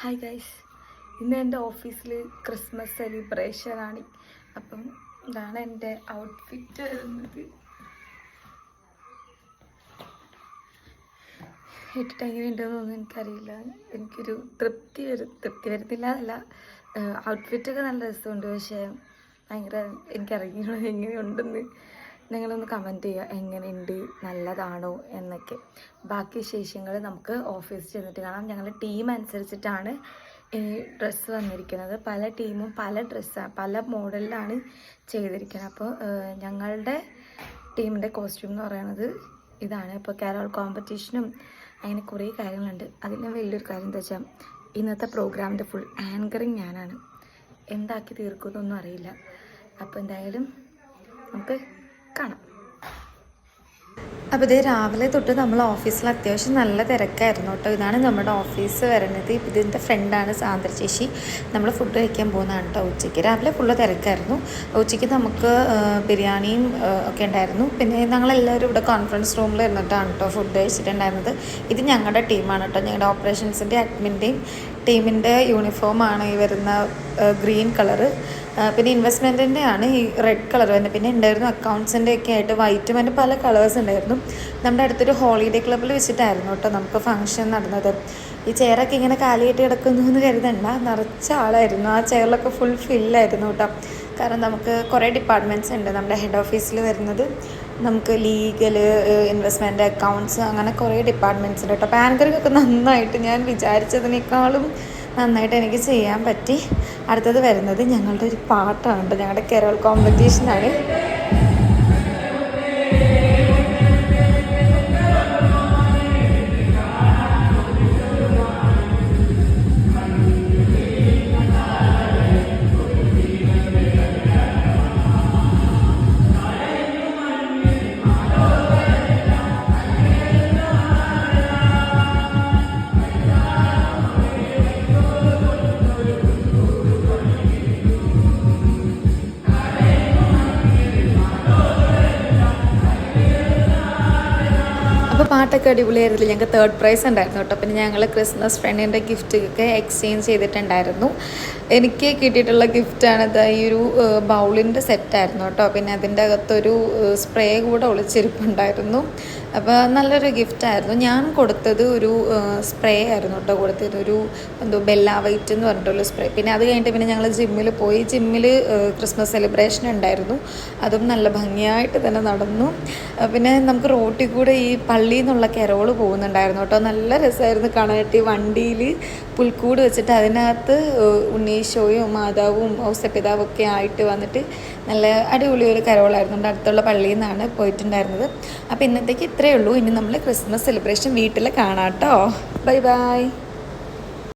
Hi guys, ഇന്ന് എൻ്റെ ഓഫീസിൽ ക്രിസ്മസ് സെലിബ്രേഷനാണ്. അപ്പം ഇതാണ് എൻ്റെ ഔട്ട്ഫിറ്റ് വരുന്നത്. ഇട്ടിട്ട് എങ്ങനെയുണ്ടെന്നൊന്നും എനിക്കറിയില്ല. എനിക്കൊരു തൃപ്തി വരുന്നില്ല എന്നല്ല, ഔട്ട്ഫിറ്റൊക്കെ നല്ല രസമുണ്ട്. പക്ഷേ ഭയങ്കര എനിക്കറിയില്ല എങ്ങനെയുണ്ടെന്ന്. നിങ്ങളൊന്ന് കമൻറ്റ് ചെയ്യുക, എങ്ങനെയുണ്ട്, നല്ലതാണോ എന്നൊക്കെ. ബാക്കി വിശേഷങ്ങൾ നമുക്ക് ഓഫീസിൽ ചെന്നിട്ട് കാണാം. ഞങ്ങളുടെ ടീം അനുസരിച്ചിട്ടാണ് ഈ ഡ്രസ്സ് വന്നിരിക്കുന്നത്. പല ടീമും പല ഡ്രസ്സാണ്, പല മോഡലിലാണ് ചെയ്തിരിക്കുന്നത്. അപ്പോൾ ഞങ്ങളുടെ ടീമിൻ്റെ കോസ്റ്റ്യൂം എന്ന് പറയുന്നത് ഇതാണ്. ഇപ്പോൾ കാരോൾ കോമ്പറ്റീഷനും അങ്ങനെ കുറേ കാര്യങ്ങളുണ്ട്. അതിന് വലിയൊരു കാര്യം എന്താ വെച്ചാൽ, ഇന്നത്തെ പ്രോഗ്രാമിൻ്റെ ഫുൾ ആങ്കറിങ് ഞാനാണ്. എന്താക്കി തീർക്കുമെന്നൊന്നും അറിയില്ല. അപ്പോൾ എന്തായാലും നമുക്ക് കാണാം. അപ്പോൾ ഇതേ രാവിലെ തൊട്ട് നമ്മൾ ഓഫീസിൽ അത്യാവശ്യം നല്ല തിരക്കായിരുന്നു കേട്ടോ. ഇതാണ് നമ്മുടെ ഓഫീസ് വരുന്നത്. ഇതിൻ്റെ ഫ്രണ്ടാണ് സാന്ദ്ര ചേച്ചി. നമ്മൾ ഫുഡ് കഴിക്കാൻ പോകുന്നതാണ് കേട്ടോ. ഉച്ചയ്ക്ക് രാവിലെ ഫുള്ള് തിരക്കായിരുന്നു. ഉച്ചയ്ക്ക് നമുക്ക് ബിരിയാണിയും ഒക്കെ ഉണ്ടായിരുന്നു. പിന്നെ ഞങ്ങളെല്ലാവരും ഇവിടെ കോൺഫറൻസ് റൂമിൽ ഇരുന്നിട്ടാണ് കേട്ടോ ഫുഡ് കഴിച്ചിട്ടുണ്ടായിരുന്നത്. ഇത് ഞങ്ങളുടെ ടീമാണ് കേട്ടോ. ഞങ്ങളുടെ ഓപ്പറേഷൻസിൻ്റെ അഡ്മിൻ്റെയും ടീമിൻ്റെ യൂണിഫോമാണ് ഈ വരുന്ന ഗ്രീൻ കളറ്. പിന്നെ ഇൻവെസ്റ്റ്മെൻറ്റിൻ്റെ ആണ് ഈ റെഡ് കളർ വരുന്നത്. പിന്നെ ഉണ്ടായിരുന്നു അക്കൗണ്ട്സിൻ്റെ ഒക്കെ ആയിട്ട് വൈറ്റും അതിൻ്റെ പല കളേഴ്സ് ഉണ്ടായിരുന്നു. നമ്മുടെ അടുത്തൊരു ഹോളിഡേ ക്ലബ്ബിൽ വെച്ചിട്ടായിരുന്നു കേട്ടോ നമുക്ക് ഫംഗ്ഷൻ നടന്നത്. ഈ ചെയറൊക്കെ ഇങ്ങനെ കാലിയായിട്ട് കിടക്കുന്നു എന്ന് കരുതണ്ട, നിറച്ച ആളായിരുന്നു. ആ ചെയറിലൊക്കെ ഫുൾ ഫില്ലായിരുന്നു കേട്ടോ. കാരണം നമുക്ക് കുറേ ഡിപ്പാർട്ട്മെൻറ്റ്സ് ഉണ്ട് നമ്മുടെ ഹെഡ് ഓഫീസിൽ വരുന്നത്. നമുക്ക് ലീഗൽ, ഇൻവെസ്റ്റ്മെൻറ്റ്, അക്കൗണ്ട്സ്, അങ്ങനെ കുറേ ഡിപ്പാർട്ട്മെൻറ്റ്സ് ഉണ്ട് കേട്ടോ. അപ്പോൾ ആങ്കറിങ്ങൊക്കെ നന്നായിട്ട് ഞാൻ വിചാരിച്ചതിനേക്കാളും നന്നായിട്ട് എനിക്ക് ചെയ്യാൻ പറ്റി. അടുത്തത് വരുന്നത് ഞങ്ങളുടെ ഒരു പാട്ടാണ്, ഞങ്ങളുടെ കേരള കോമ്പറ്റീഷനാണ്. പാട്ടൊക്കെ അടിപൊളിയായിരുന്നില്ല. ഞങ്ങൾക്ക് 3rd പ്രൈസ് ഉണ്ടായിരുന്നു കേട്ടോ. പിന്നെ ഞങ്ങൾ ക്രിസ്മസ് ഫ്രണ്ടിൻ്റെ ഗിഫ്റ്റ് ഒക്കെ എക്സ്ചേഞ്ച് ചെയ്തിട്ടുണ്ടായിരുന്നു. എനിക്ക് കിട്ടിയിട്ടുള്ള ഗിഫ്റ്റാണ് ഈ ഒരു ബൗളിൻ്റെ സെറ്റായിരുന്നു കേട്ടോ. പിന്നെ അതിൻ്റെ അകത്തൊരു സ്പ്രേ കൂടെ ഒളിച്ചിരിപ്പുണ്ടായിരുന്നു. അപ്പോൾ നല്ലൊരു ഗിഫ്റ്റായിരുന്നു. ഞാൻ കൊടുത്തത് ഒരു സ്പ്രേ ആയിരുന്നു കേട്ടോ കൊടുത്തത്, ഒരു എന്തോ ബെല്ല വൈറ്റ് എന്ന് പറഞ്ഞിട്ടുള്ള സ്പ്രേ. പിന്നെ അത് കഴിഞ്ഞിട്ട് പിന്നെ ഞങ്ങൾ ജിമ്മിൽ പോയി. ജിമ്മിൽ ക്രിസ്മസ് സെലിബ്രേഷൻ ഉണ്ടായിരുന്നു. അതും നല്ല ഭംഗിയായിട്ട് തന്നെ നടന്നു. പിന്നെ നമുക്ക് റോട്ടിൽ കൂടെ ഈ പള്ളിയിൽ നിന്നുള്ള കരോള് പോകുന്നുണ്ടായിരുന്നു കേട്ടോ. നല്ല രസമായിരുന്നു കാണാനായിട്ട്. വണ്ടിയിൽ പുൽക്കൂട് വെച്ചിട്ട് അതിനകത്ത് ഉണ്ണീശോയും മാതാവും ഔസപിതാവും ഒക്കെ ആയിട്ട് വന്നിട്ട് നല്ല അടിപൊളി ഒരു കരോളായിരുന്നു. അടുത്തുള്ള പള്ളിയിൽ നിന്നാണ് പോയിട്ടുണ്ടായിരുന്നത്. അപ്പോൾ ഇന്നത്തേക്ക് ഇത്രയേ ഉള്ളൂ. ഇനി നമ്മൾ ക്രിസ്മസ് സെലിബ്രേഷൻ വീട്ടിൽ കാണാം കേട്ടോ. Bye bye.